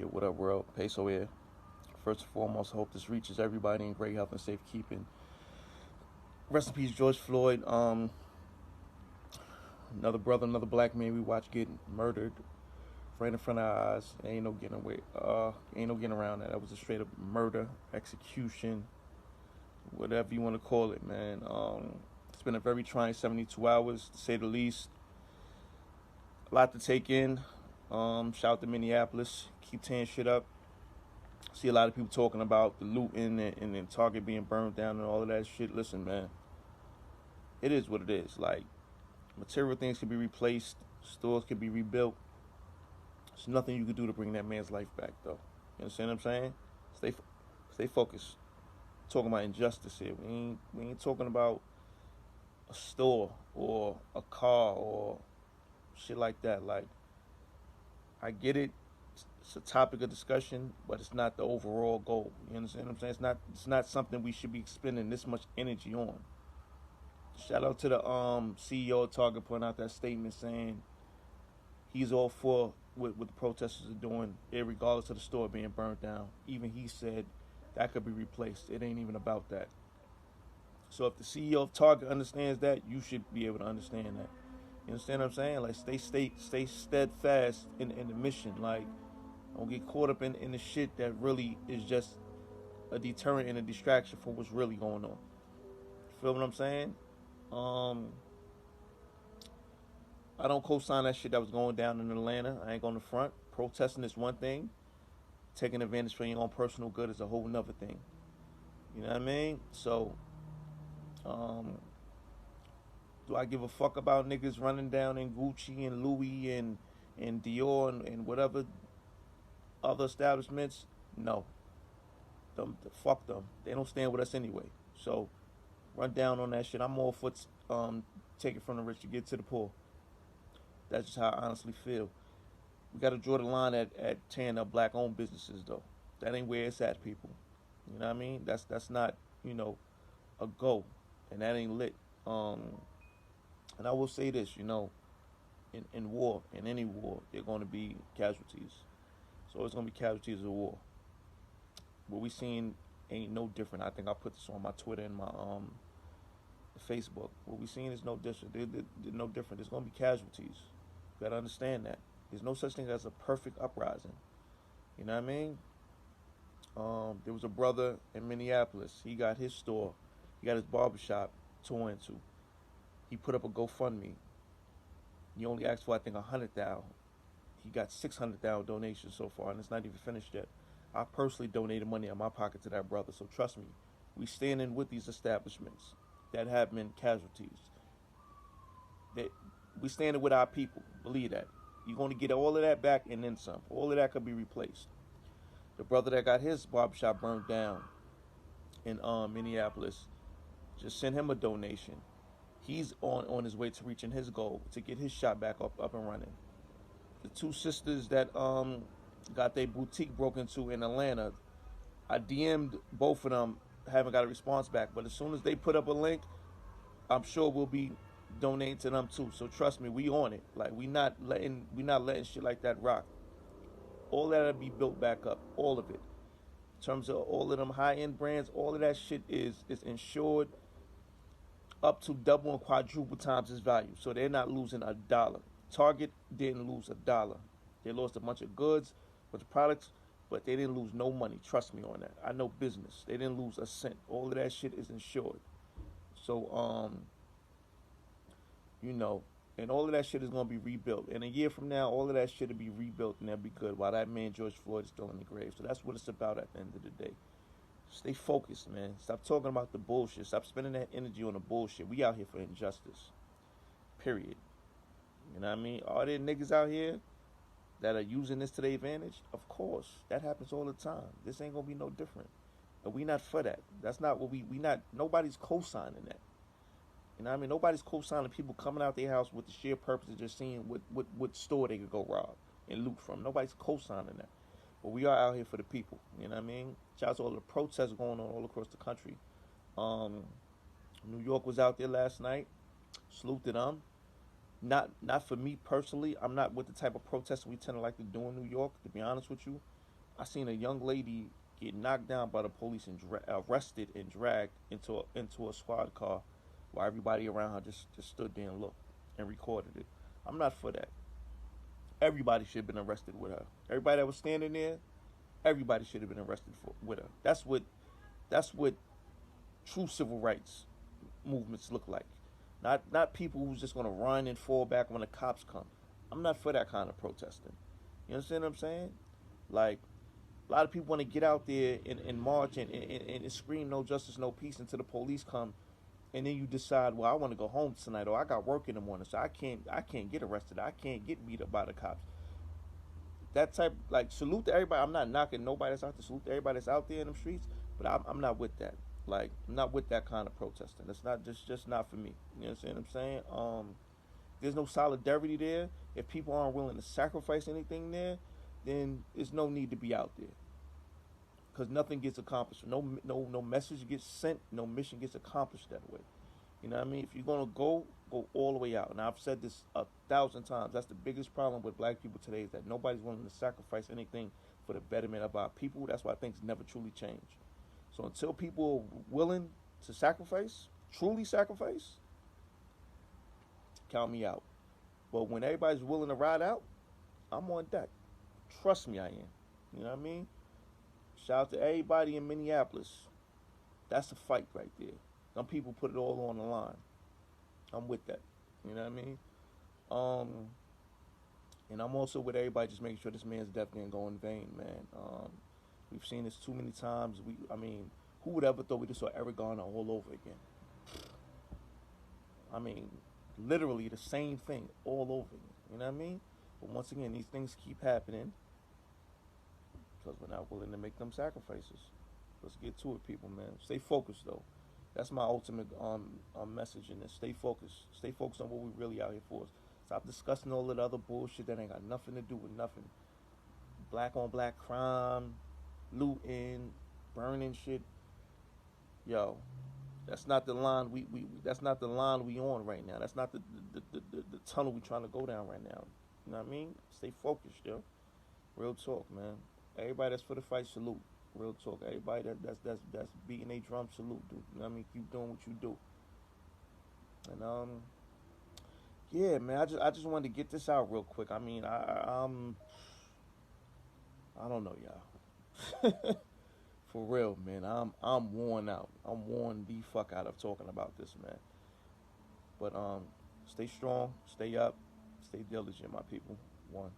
Yeah, what up, world? Peso here. First and foremost, I hope this reaches everybody in great health and safekeeping. Rest in peace, George Floyd. Another brother, another black man we watched get murdered right in front of our eyes. Ain't no getting away. Ain't no getting around that. That was a straight up murder, execution, whatever you want to call it, man. It's been a very trying 72 hours, to say the least. A lot to take in. Shout out to Minneapolis. Keep tearing shit up. See a lot of people talking about the looting and Target being burned down and all of that shit. Listen, man, it is what it is. Like, material things can be replaced, stores can be rebuilt. There's nothing you can do to bring that man's life back, though. You understand what I'm saying? Stay focused. Talking about injustice here. We ain't talking about a store or a car or shit like that. Like, I get it. It's a topic of discussion, but it's not the overall goal. You understand what I'm saying? It's not something we should be spending this much energy on. Shout out to the CEO of Target putting out that statement saying he's all for what the protesters are doing, regardless of the store being burned down. Even he said that could be replaced. It ain't even about that. So if the CEO of Target understands that, you should be able to understand that. You understand what I'm saying? Like, stay steadfast in the mission. Like, don't get caught up in the shit that really is just a deterrent and a distraction for what's really going on. Feel what I'm saying? I don't co-sign that shit that was going down in Atlanta. I ain't going to front. Protesting is one thing. Taking advantage for your own personal good is a whole nother thing. You know what I mean? So, do I give a fuck about niggas running down in Gucci and Louis and Dior and whatever other establishments? No. Fuck them. They don't stand with us anyway. So, run down on that shit. I'm all for take it from the rich to get to the poor. That's just how I honestly feel. We got to draw the line at tearing up black-owned businesses, though. That ain't where it's at, people. You know what I mean? That's not, a go. And that ain't lit. And I will say this, in war, in any war, there are going to be casualties. So it's going to be casualties of war. What we seen ain't no different. I think I put this on my Twitter and my Facebook. What we seen is no different. They're no different. There's going to be casualties. You got to understand that. There's no such thing as a perfect uprising. You know what I mean? There was a brother in Minneapolis. He got his store. He got his barbershop tore into. He put up a GoFundMe. He only asked for, I think, $100,000. He got 600,000 donations so far, and it's not even finished yet. I personally donated money out of my pocket to that brother, so trust me, we standing with these establishments that have been casualties. We standing with our people. Believe that. You're going to get all of that back and then some. All of that could be replaced. The brother that got his barbershop burned down in Minneapolis, just sent him a donation. He's on his way to reaching his goal to get his shop back up and running. The two sisters that got their boutique broken into in Atlanta, I DM'd both of them, haven't got a response back, but as soon as they put up a link, I'm sure we'll be donating to them too. So trust me, we on it. Like, we not letting shit like that rock. All that'll be built back up, all of it. In terms of all of them high-end brands, all of that shit is insured up to double and quadruple times its value. So they're not losing a dollar. Target didn't lose a dollar. They lost a bunch of goods, a bunch of products, but they didn't lose no money. Trust me on that. I know business. They didn't lose a cent. All of that shit is insured. So, and all of that shit is going to be rebuilt. And a year from now, all of that shit will be rebuilt and that'll be good while that man George Floyd is still in the grave. So that's what it's about at the end of the day. Stay focused, man. Stop talking about the bullshit. Stop spending that energy on the bullshit. We out here for injustice. Period. You know what I mean? Are there niggas out here that are using this to their advantage? Of course. That happens all the time. This ain't going to be no different. But we not for that. That's not what we not, nobody's co-signing that. You know what I mean? Nobody's co-signing people coming out their house with the sheer purpose of just seeing what store they could go rob and loot from. Nobody's co-signing that. But we are out here for the people. You know what I mean? Shout out to all the protests going on all across the country. New York was out there last night. Salute to them. Not for me personally. I'm not with the type of protests we tend to like to do in New York, to be honest with you. I seen a young lady get knocked down by the police and arrested and dragged into a squad car, while everybody around her just stood there and looked and recorded it. I'm not for that. Everybody should have been arrested with her. Everybody that was standing there, everybody should have been arrested with her. That's what true civil rights movements look like. Not people who's just gonna run and fall back when the cops come. I'm not for that kind of protesting. You understand what I'm saying? Like, a lot of people want to get out there and march and scream no justice, no peace until the police come, and then you decide, well, I want to go home tonight, or I got work in the morning, so I can't get arrested, I can't get beat up by the cops. That type, like, salute to everybody. I'm not knocking nobody that's out there. Salute to everybody that's out there in them streets, but I'm not with that. Like, I'm not with that kind of protesting. That's not just not for me. You know what I'm saying? There's no solidarity there. If people aren't willing to sacrifice anything there, then there's no need to be out there, because nothing gets accomplished. No message gets sent. No mission gets accomplished that way. You know what I mean? If you're gonna go all the way out. And I've said this 1,000 times. That's the biggest problem with black people today, is that nobody's willing to sacrifice anything for the betterment of our people. That's why things never truly change. So until people are willing to sacrifice, truly sacrifice, count me out. But when everybody's willing to ride out, I'm on deck. Trust me, I am. You know what I mean? Shout out to everybody in Minneapolis. That's a fight right there. Some people put it all on the line. I'm with that. You know what I mean? And I'm also with everybody just making sure this man's death didn't go in vain, man. We've seen this too many times. Who would ever thought we just saw Eric Garner all over again? I mean, literally the same thing all over again. You know what I mean? But once again, these things keep happening because we're not willing to make them sacrifices. Let's get to it, people, man. Stay focused, though. That's my ultimate message in this. Stay focused. Stay focused on what we really out here for. Stop discussing all that other bullshit that ain't got nothing to do with nothing. Black on black crime, looting, burning shit. Yo, that's not the line that's not the line we on right now. That's not the tunnel we trying to go down right now. You know what I mean? Stay focused, yo. Real talk, man. Everybody that's for the fight, salute. Real talk. Everybody that's beating a drum, salute, dude. You know what I mean? Keep doing what you do. And yeah, man. I just wanted to get this out real quick. I mean, I don't know, y'all. For real, man. I'm worn out. I'm worn the fuck out of talking about this, man. But stay strong, stay up, stay diligent, my people. One.